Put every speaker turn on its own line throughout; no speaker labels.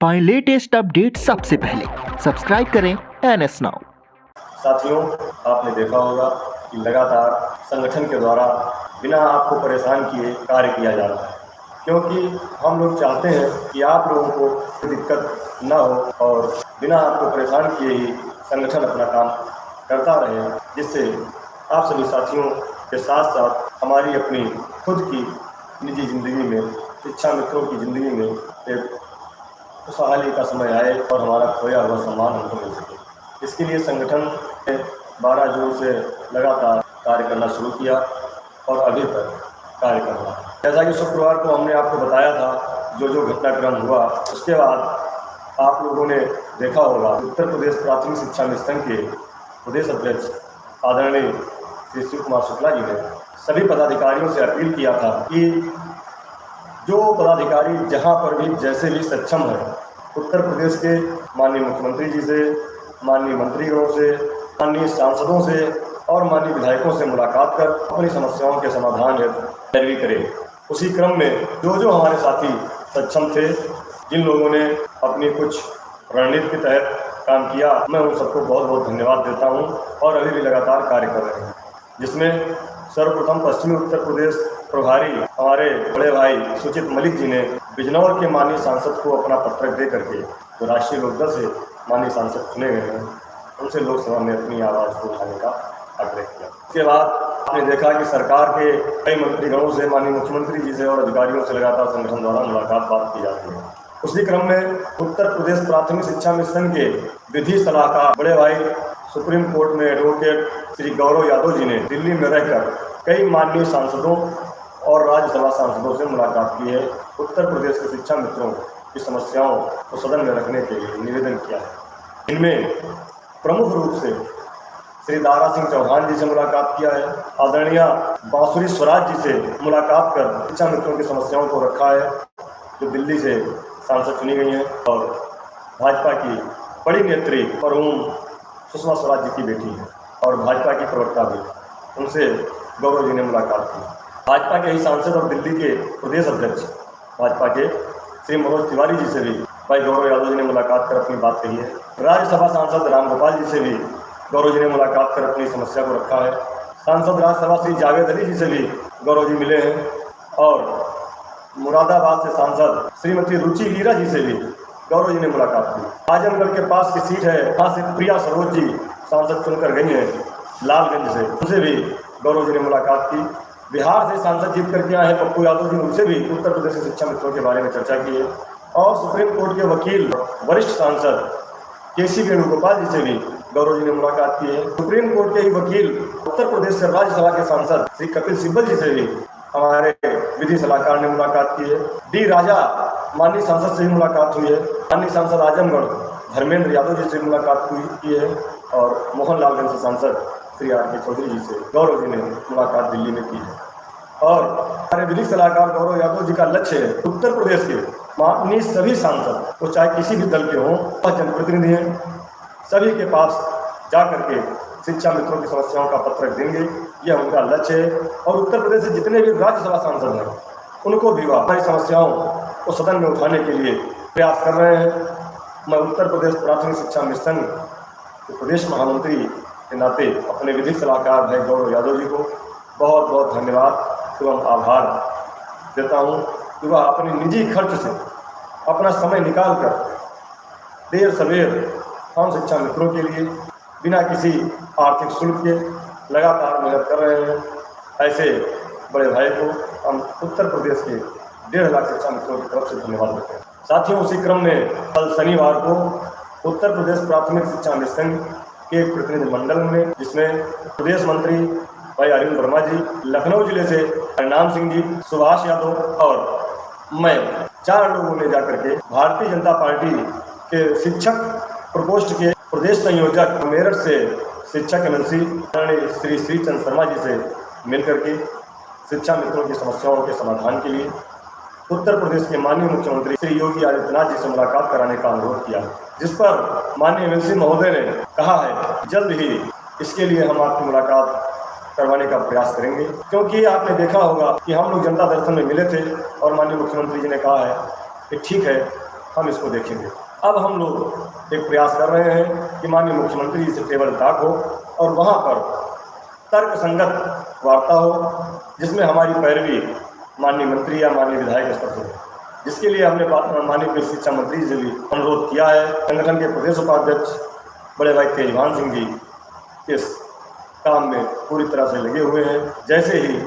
पाएं latest update सबसे पहले। सब्सक्राइब करें NS नाउ।
साथियों, आपने देखा होगा कि लगातार संगठन के द्वारा बिना आपको परेशान किए कार्य किया जा रहा है, क्योंकि हम लोग चाहते हैं कि आप लोगों को कोई दिक्कत न हो और बिना आपको परेशान किए ही संगठन अपना काम करता रहे, जिससे आप सभी साथियों के साथ साथ हमारी अपनी खुद की निजी ज़िंदगी में, शिक्षा मित्रों की ज़िंदगी में एक खुशहाली का समय आए और हमारा खोया हुआ सम्मान हमको मिल सके। इसके लिए संगठन ने 12 जून से लगातार कार्य करना शुरू किया और अभी तक कार्य कर रहा है। जैसा कि शुक्रवार को हमने आपको बताया था जो घटनाक्रम हुआ, उसके बाद आप लोगों ने देखा होगा उत्तर प्रदेश प्राथमिक शिक्षा मिशन के प्रदेश अध्यक्ष आदरणीय श्री शिव कुमार शुक्ला जी ने सभी पदाधिकारियों से अपील किया था कि जो पदाधिकारी जहां पर भी जैसे भी सक्षम है, उत्तर प्रदेश के माननीय मुख्यमंत्री जी से, माननीय मंत्रीगणों से, माननीय सांसदों से और माननीय विधायकों से मुलाकात कर अपनी समस्याओं के समाधान हेतु पैरवी करें। उसी क्रम में जो हमारे साथी सक्षम थे, जिन लोगों ने अपनी कुछ रणनीति के तहत काम किया, मैं उन सबको बहुत बहुत धन्यवाद देता हूँ और अभी भी लगातार कार्य कर रहे हैं, जिसमें सर्वप्रथम पश्चिमी उत्तर प्रदेश प्रभारी हमारे बड़े भाई सुचित मलिक जी ने बिजनौर के माननीय सांसद को अपना पत्रक दे करके, जो राष्ट्रीय लोकदल से माननीय सांसद चुने गए हैं, उनसे लोकसभा में अपनी आवाज़ को उठाने का आग्रह किया। इसके बाद आपने देखा कि सरकार के कई मंत्रीगणों से, माननीय मुख्यमंत्री जी से और अधिकारियों से लगातार संगठन द्वारा मुलाकात बात की जा रही है। उसी क्रम में उत्तर प्रदेश प्राथमिक शिक्षा मिशन के विधि सलाहकार बड़े भाई सुप्रीम कोर्ट में एडवोकेट श्री गौरव यादव जी ने दिल्ली में रहकर कई माननीय सांसदों और राज्यसभा सांसदों से मुलाकात की है। उत्तर प्रदेश के शिक्षा मित्रों की समस्याओं को सदन में रखने के लिए निवेदन किया है। इनमें प्रमुख रूप से श्री दारा सिंह चौहान जी से मुलाकात किया है, आदरणीय बांसुरी स्वराज जी से मुलाकात कर शिक्षा मित्रों की समस्याओं को रखा है, जो दिल्ली से सांसद चुनी गई हैं और भाजपा की बड़ी नेत्री और सुषमा स्वराज जी की बेटी है और भाजपा की प्रवक्ता भी, उनसे गौरव जी ने मुलाकात की। भाजपा के ही सांसद और दिल्ली के प्रदेश अध्यक्ष भाजपा के श्री मनोज तिवारी जी से भी भाई गौरव यादव जी ने मुलाकात कर अपनी बात कही है। राज्यसभा सांसद राम गोपाल जी से भी गौरव जी ने मुलाकात कर अपनी समस्या को रखा है। सांसद राज्यसभा श्री जावेद अली जी से भी गौरव जी मिले हैं और मुरादाबाद से सांसद श्रीमती रुचि हीरा जी से भी गौरव जी ने मुलाकात की। आजमगढ़ के पास की सीट है, वहाँ से प्रिया सरोज जी सांसद चुनकर गई हैं लालगंज से, उनसे भी गौरव जी ने मुलाकात की। बिहार से सांसद जीत करके आए हैं पप्पू यादव जी, उनसे भी उत्तर प्रदेश के शिक्षा मित्रों के बारे में चर्चा की है। और सुप्रीम कोर्ट के वकील वरिष्ठ सांसद KC वेणुगोपाल जी से भी गौरव जी ने मुलाकात की है। सुप्रीम कोर्ट के ही वकील उत्तर प्रदेश से राज्यसभा के सांसद श्री कपिल सिब्बल जी से भी हमारे विधि सलाहकार ने मुलाकात की है। D राजा माननीय सांसद से भी मुलाकात हुई है। माननीय सांसद आजमगढ़ धर्मेंद्र यादव जी से मुलाकात की है और मोहनलालगंज से सांसद श्री RK चौधरी जी से गौरव जी ने मुलाकात दिल्ली में की है। और हमारे विधि सलाहकार गौरव यादव जी का लक्ष्य है उत्तर प्रदेश के माननीय सभी सांसद, वो चाहे किसी भी दल के हों, वह जनप्रतिनिधि हैं, सभी के पास जा करके शिक्षा मित्रों की समस्याओं का पत्रक देंगे, यह उनका लक्ष्य है। और उत्तर प्रदेश से जितने भी राज्यसभा सांसद हैं, उनको भी हमारी समस्याओं को सदन में उठाने के लिए प्रयास कर रहे हैं। मैं उत्तर प्रदेश प्राथमिक शिक्षा मिशन के प्रदेश महामंत्री के नाते अपने विधि सलाहकार भाई गौरव यादव जी को बहुत बहुत धन्यवाद एवं आभार देता हूँ कि वह अपने निजी खर्च से अपना समय निकाल कर देर सवेर हम शिक्षा मित्रों के लिए बिना किसी आर्थिक शुल्क के लगातार मेहनत कर रहे हैं। ऐसे बड़े भाई को हम उत्तर प्रदेश के 1.5 लाख शिक्षा मित्रों की तरफ से धन्यवाद देते हैं। साथियों, उसी क्रम में कल शनिवार को उत्तर प्रदेश प्राथमिक शिक्षा मिशन के एक प्रतिनिधिमंडल में, जिसमें प्रदेश मंत्री भाई अरविंद वर्मा जी, लखनऊ जिले से हरिनाम सिंह जी, सुभाष यादव और मैं 4 लोगों ने जाकर के भारतीय जनता पार्टी के शिक्षक प्रकोष्ठ के प्रदेश संयोजक मेरठ से शिक्षक MLC श्री श्रीचंद शर्मा जी से मिलकर के शिक्षा मित्रों की समस्याओं के समाधान के लिए उत्तर प्रदेश के माननीय मुख्यमंत्री श्री योगी आदित्यनाथ जी से मुलाकात कराने का अनुरोध किया, जिस पर माननीय MLC महोदय ने कहा है जल्द ही इसके लिए हम आपकी मुलाकात करवाने का प्रयास करेंगे। क्योंकि आपने देखा होगा कि हम लोग जनता दर्शन में मिले थे और माननीय मुख्यमंत्री जी ने कहा है कि ठीक है, हम इसको देखेंगे। अब हम लोग एक प्रयास कर रहे हैं कि माननीय मुख्यमंत्री जी से टेबल टॉक हो और वहाँ पर तर्क संगत वार्ता हो, जिसमें हमारी पैरवी माननीय मंत्री या माननीय विधायक स्तर से हो, जिसके लिए हमने माननीय शिक्षा मंत्री जी से भी अनुरोध किया है। संगठन के प्रदेश उपाध्यक्ष बड़े भाई तेजभान सिंह जी इस काम में पूरी तरह से लगे हुए हैं। जैसे ही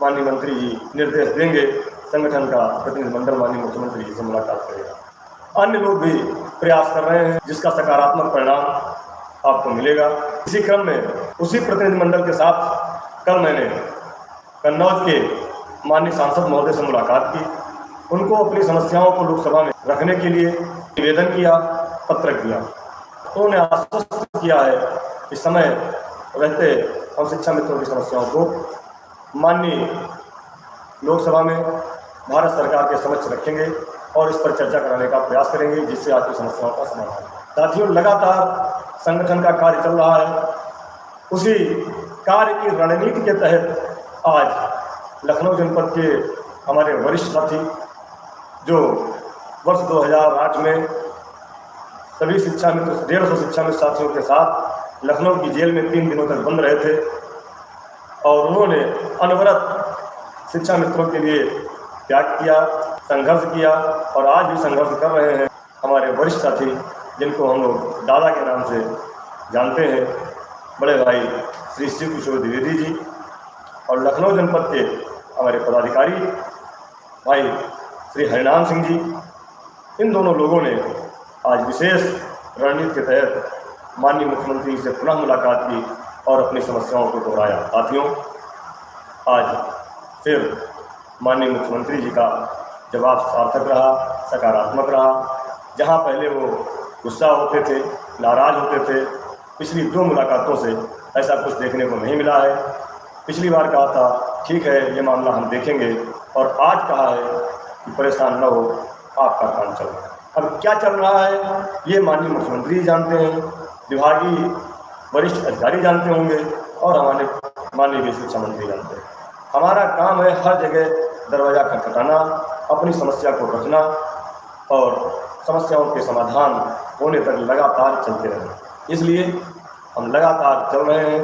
माननीय मंत्री जी निर्देश देंगे, संगठन का प्रतिनिधिमंडल माननीय मुख्यमंत्री जी से मुलाकात करेगा। अन्य लोग भी प्रयास कर रहे हैं, जिसका सकारात्मक परिणाम आपको मिलेगा। इसी क्रम में उसी प्रतिनिधिमंडल के साथ कल मैंने कन्नौज के माननीय सांसद महोदय से मुलाकात की। उनको अपनी समस्याओं को लोकसभा में रखने के लिए निवेदन किया, पत्रक दिया। उन्होंने आश्वस्त किया है कि समय रहते हम शिक्षा मित्रों की समस्याओं को माननीय लोकसभा में भारत सरकार के समक्ष रखेंगे और इस पर चर्चा कराने का प्रयास करेंगे, जिससे आपकी समस्याओं का समाधान हो। साथियों, लगातार संगठन का कार्य चल रहा है। उसी कार्य की रणनीति के तहत आज लखनऊ जनपद के हमारे वरिष्ठ साथी, जो वर्ष 2008 में सभी शिक्षा मित्र 150 शिक्षा मित्र साथियों के साथ लखनऊ की जेल में 3 दिनों तक बंद रहे थे और उन्होंने अनवरत शिक्षा मित्रों के लिए त्याग किया, संघर्ष किया और आज भी संघर्ष कर रहे हैं। हमारे वरिष्ठ साथी, जिनको हम लोग दादा के नाम से जानते हैं, बड़े भाई श्री शिव किशोर द्विवेदी जी और लखनऊ जनपद के हमारे पदाधिकारी भाई श्री हरिनाम सिंह जी, इन दोनों लोगों ने आज विशेष रणनीति के तहत माननीय मुख्यमंत्री से पुनः मुलाकात की और अपनी समस्याओं को दोहराया। साथियों, आज फिर माननीय मुख्यमंत्री जी का जवाब सार्थक रहा, सकारात्मक रहा। जहां पहले वो गुस्सा होते थे, नाराज होते थे, पिछली 2 मुलाकातों से ऐसा कुछ देखने को नहीं मिला है। पिछली बार कहा था ठीक है, ये मामला हम देखेंगे, और आज कहा है कि परेशान न हो, आपका काम चल रहा है। अब क्या चल रहा है ये माननीय मुख्यमंत्री जानते हैं, विभागीय वरिष्ठ अधिकारी जानते होंगे और हमारे माननीय शिक्षा मंत्री जानते हैं। हमारा काम है हर जगह दरवाज़ा खटखटाना, अपनी समस्या को रखना और समस्याओं के समाधान होने तक लगातार चलते रहना। इसलिए हम लगातार चल रहे हैं,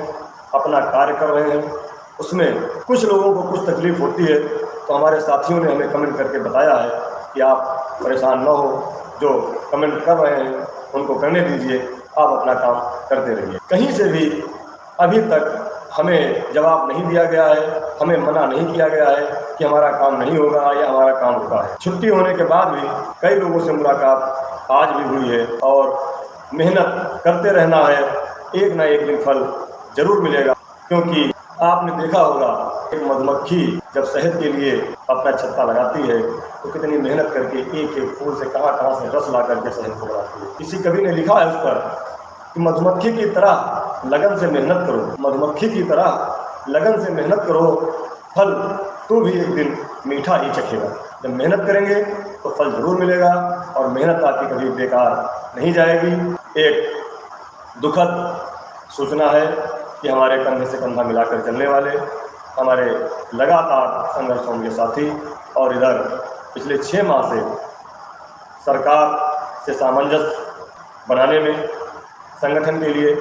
अपना कार्य कर रहे हैं। उसमें कुछ लोगों को कुछ तकलीफ होती है तो हमारे साथियों ने हमें कमेंट करके बताया है कि आप परेशान न हो, जो कमेंट कर रहे हैं उनको करने दीजिए, आप अपना काम करते रहिए। कहीं से भी अभी तक हमें जवाब नहीं दिया गया है, हमें मना नहीं किया गया है कि हमारा काम नहीं होगा या हमारा काम रुका है। छुट्टी होने के बाद भी कई लोगों से मुलाकात आज भी हुई है और मेहनत करते रहना है, एक ना एक दिन फल जरूर मिलेगा। क्योंकि आपने देखा होगा, एक मधुमक्खी जब शहद के लिए अपना छत्ता लगाती है तो कितनी मेहनत करके एक एक फूल से कहाँ से रस ला करके शहद को बनाती है। किसी कवि ने लिखा है उस पर कि मधुमक्खी की तरह लगन से मेहनत करो, मधुमक्खी की तरह लगन से मेहनत करो, फल तो भी एक दिन मीठा ही चखेगा। जब मेहनत करेंगे तो फल जरूर मिलेगा और मेहनत आपकी कभी बेकार नहीं जाएगी। एक दुखद सूचना है कि हमारे कंधे से कंधा मिलाकर चलने वाले हमारे लगातार संघर्षों के साथी और इधर पिछले 6 माह से सरकार से सामंजस्य बनाने में संगठन के लिए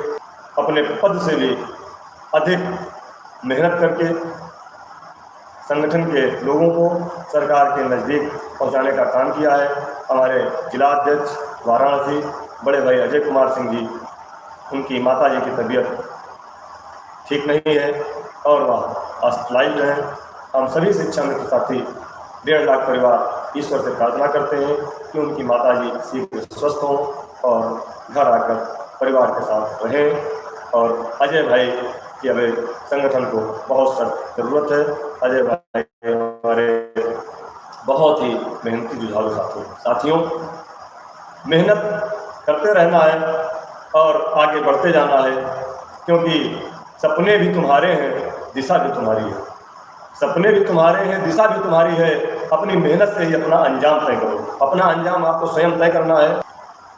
अपने पद से भी अधिक मेहनत करके संगठन के लोगों को सरकार के नज़दीक पहुंचाने का काम किया है। हमारे जिला अध्यक्ष वाराणसी बड़े भाई अजय कुमार सिंह जी, उनकी माताजी की तबीयत ठीक नहीं है और वह हॉस्पिटलाइज्ड हैं। हम सभी शिक्षा मित्र साथी 1.5 लाख परिवार ईश्वर से प्रार्थना करते हैं कि उनकी माताजी शीघ्र स्वस्थ हों और घर आकर परिवार के साथ रहें। और अजय भाई की हमें संगठन को बहुत सख्त ज़रूरत है। अजय भाई हमारे बहुत ही मेहनती जुझारू साथियों, मेहनत करते रहना है और आगे बढ़ते जाना है, क्योंकि सपने भी तुम्हारे हैं, दिशा भी तुम्हारी है। सपने भी तुम्हारे हैं, दिशा भी तुम्हारी है। अपनी मेहनत से ही अपना अंजाम तय करो, अपना अंजाम आपको स्वयं तय करना है।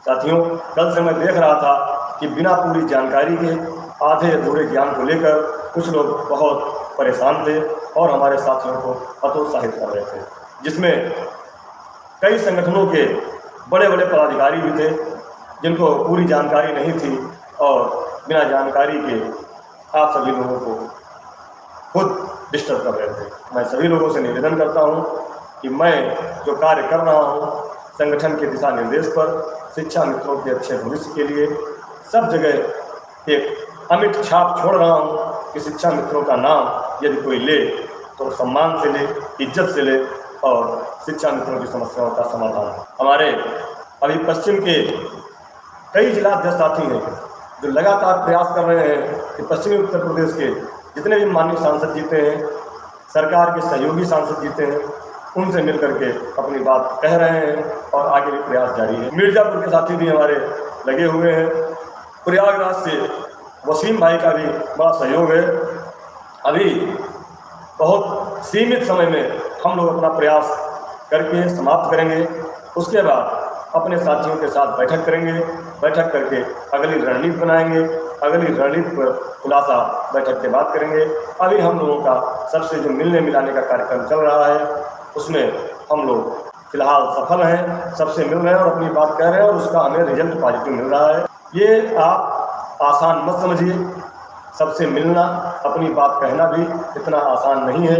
साथियों, कल से मैं देख रहा था कि बिना पूरी जानकारी के आधे अधूरे ज्ञान को लेकर कुछ लोग बहुत परेशान थे और हमारे साथियों को हतोत्साहित कर रहे थे, जिसमें कई संगठनों के बड़े बड़े पदाधिकारी भी थे जिनको पूरी जानकारी नहीं थी और बिना जानकारी के आप सभी लोगों को खुद डिस्टर्ब कर रहे थे। मैं सभी लोगों से निवेदन करता हूं कि मैं जो कार्य कर रहा हूं संगठन के दिशा निर्देश पर शिक्षा मित्रों के अच्छे भविष्य के लिए सब जगह एक अमिट छाप छोड़ रहा हूं कि शिक्षा मित्रों का नाम यदि कोई ले तो सम्मान से ले, इज्जत से ले और शिक्षा मित्रों की समस्याओं का समाधान। हमारे अभी पश्चिम के कई जिलाध्यक्ष साथी हैं जो लगातार प्रयास कर रहे हैं कि पश्चिमी उत्तर प्रदेश के जितने भी माननीय सांसद जीते हैं, सरकार के सहयोगी सांसद जीते हैं, उनसे मिलकर के अपनी बात कह रहे हैं और आगे भी प्रयास जारी है। मिर्ज़ापुर के साथी भी हमारे लगे हुए हैं। प्रयागराज से वसीम भाई का भी बड़ा सहयोग है। अभी बहुत सीमित समय में हम लोग अपना प्रयास करके समाप्त करेंगे। उसके बाद अपने साथियों के साथ बैठक करेंगे, बैठक करके अगली रणनीति बनाएंगे, अगली रणनीति पर खुलासा बैठक के बाद करेंगे। अभी हम लोगों का सबसे जो मिलने मिलाने का कार्यक्रम चल रहा है उसमें हम लोग फिलहाल सफल हैं, सबसे मिल रहे हैं और अपनी बात कह रहे हैं और उसका हमें रिजल्ट पॉजिटिव मिल रहा है। ये आप आसान मत समझिए, सबसे मिलना, अपनी बात कहना भी इतना आसान नहीं है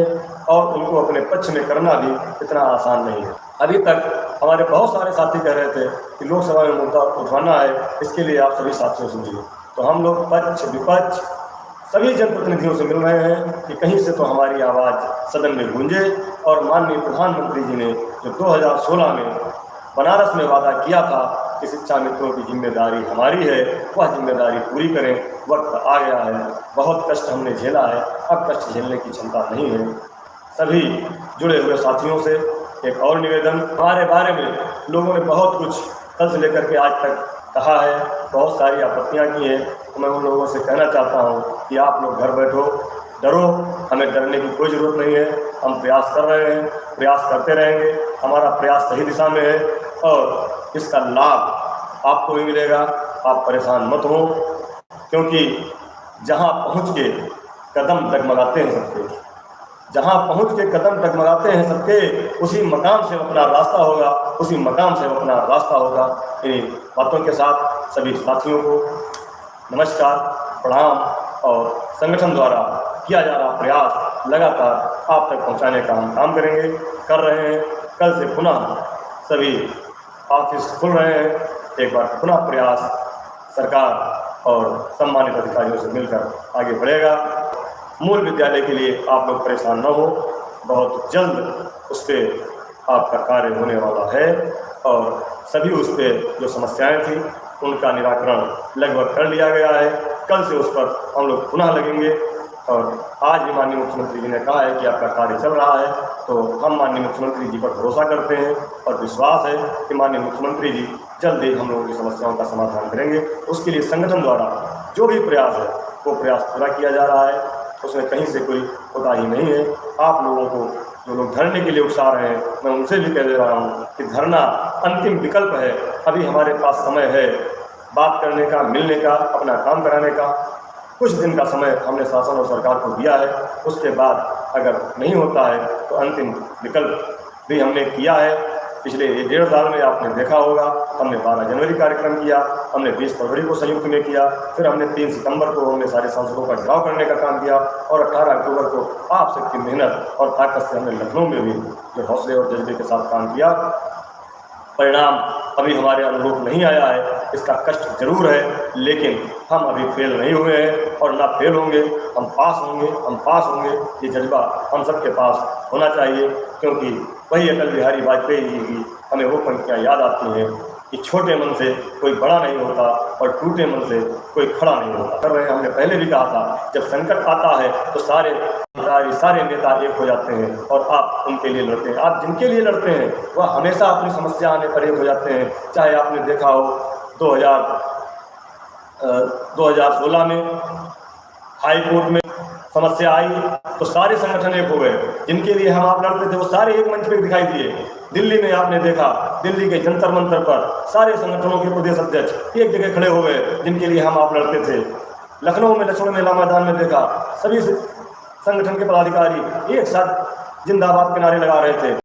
और उनको अपने पक्ष में करना भी इतना आसान नहीं है। अभी तक हमारे बहुत सारे साथी कह रहे थे कि लोकसभा में मुद्दा उठाना है, इसके लिए आप सभी साथियों से मिलिए। तो हम लोग पक्ष विपक्ष सभी जनप्रतिनिधियों से मिल रहे हैं कि कहीं से तो हमारी आवाज़ सदन में गूंजे और माननीय प्रधानमंत्री जी ने जो 2016 में बनारस में वादा किया था कि शिक्षा मित्रों की जिम्मेदारी हमारी है, वह जिम्मेदारी पूरी करें। वक्त आ गया है, बहुत कष्ट हमने झेला है, अब कष्ट झेलने की क्षमता नहीं है। सभी जुड़े हुए साथियों से एक और निवेदन, हमारे बारे में लोगों ने बहुत कुछ कल से लेकर के आज तक कहा है, बहुत सारी आपत्तियां की हैं। तो मैं उन लोगों से कहना चाहता हूं कि आप लोग घर बैठो, डरो, हमें डरने की कोई ज़रूरत नहीं है। हम प्रयास कर रहे हैं, प्रयास करते रहेंगे, हमारा प्रयास सही दिशा में है और इसका लाभ आपको भी मिलेगा। आप परेशान मत हो, क्योंकि जहां पहुंच के कदम डगमगाते हैं सबके, जहां पहुंच के कदम डगमगाते हैं सबके, उसी मकाम से अपना रास्ता होगा, उसी मकाम से अपना रास्ता होगा। इन बातों के साथ सभी साथियों को नमस्कार, प्रणाम और संगठन द्वारा किया जा रहा प्रयास लगातार आप तक पहुंचाने का हम काम करेंगे, कर रहे हैं। कल से पुनः सभी ऑफिस खुल रहे हैं, एक बार पुनः प्रयास सरकार और सम्मानित अधिकारियों से मिलकर आगे बढ़ेगा। मूल विद्यालय के लिए आप लोग परेशान न हो, बहुत जल्द उस पर आपका कार्य होने वाला है और सभी उस पर जो समस्याएं थी उनका निराकरण लगभग कर लिया गया है। कल से उस पर हम लोग पुनः लगेंगे और आज भी माननीय मुख्यमंत्री जी ने कहा है कि आपका कार्य चल रहा है, तो हम माननीय मुख्यमंत्री जी पर भरोसा करते हैं और विश्वास है कि माननीय मुख्यमंत्री जी जल्द ही हम लोगों की समस्याओं का समाधान करेंगे। उसके लिए संगठन द्वारा जो भी प्रयास है वो प्रयास पूरा किया जा रहा है, उसमें कहीं से कोई कोताही नहीं है। आप लोगों को जो लोग धरने के लिए उकसा रहे हैं, मैं उनसे भी कह दे रहा हूँ कि धरना अंतिम विकल्प है। अभी हमारे पास समय है बात करने का, मिलने का, अपना काम कराने का। कुछ दिन का समय हमने शासन और सरकार को दिया है, उसके बाद अगर नहीं होता है तो अंतिम विकल्प भी हमने किया है। पिछले 1.5 साल में आपने देखा होगा, हमने 12 जनवरी कार्यक्रम किया, हमने 20 फरवरी को संयुक्त में किया, फिर हमने 3 सितंबर को हमने सारे सांसदों का घेराव करने का काम किया और 18 अक्टूबर को आप सबकी मेहनत और ताकत से हमने लखनऊ में भी जो हौसले और जज्बे के साथ काम किया। परिणाम अभी हमारे अनुरूप नहीं आया है, इसका कष्ट जरूर है, लेकिन हम अभी फेल नहीं हुए हैं और ना फेल होंगे। हम पास होंगे, हम पास होंगे। ये जज्बा हम सबके पास होना चाहिए, क्योंकि वही अटल बिहारी वाजपेयी जी की हमें वो पंक्तियाँ याद आती हैं कि छोटे मन से कोई बड़ा नहीं होता और टूटे मन से कोई खड़ा नहीं होता। कर रहे हैं, हमने पहले भी कहा था, जब संकट आता है तो सारे नेता एक हो जाते हैं और आप उनके लिए लड़ते हैं। आप जिनके लिए लड़ते हैं वह हमेशा अपनी समस्या आने पर एक हो जाते हैं। चाहे आपने देखा हो 2016 में हाई कोर्ट में समस्या आई तो सारे संगठन एक हो गए। जिनके लिए हम आप लड़ते थे वो सारे एक मंच पे दिखाई दिए। दिल्ली में आपने देखा, दिल्ली के जंतर मंतर पर सारे संगठनों के प्रदेश अध्यक्ष एक जगह खड़े हो गए जिनके लिए हम आप लड़ते थे। लखनऊ में लक्ष्मण मेला मैदान में देखा, सभी संगठन के पदाधिकारी एक साथ जिंदाबाद के नारे लगा रहे थे।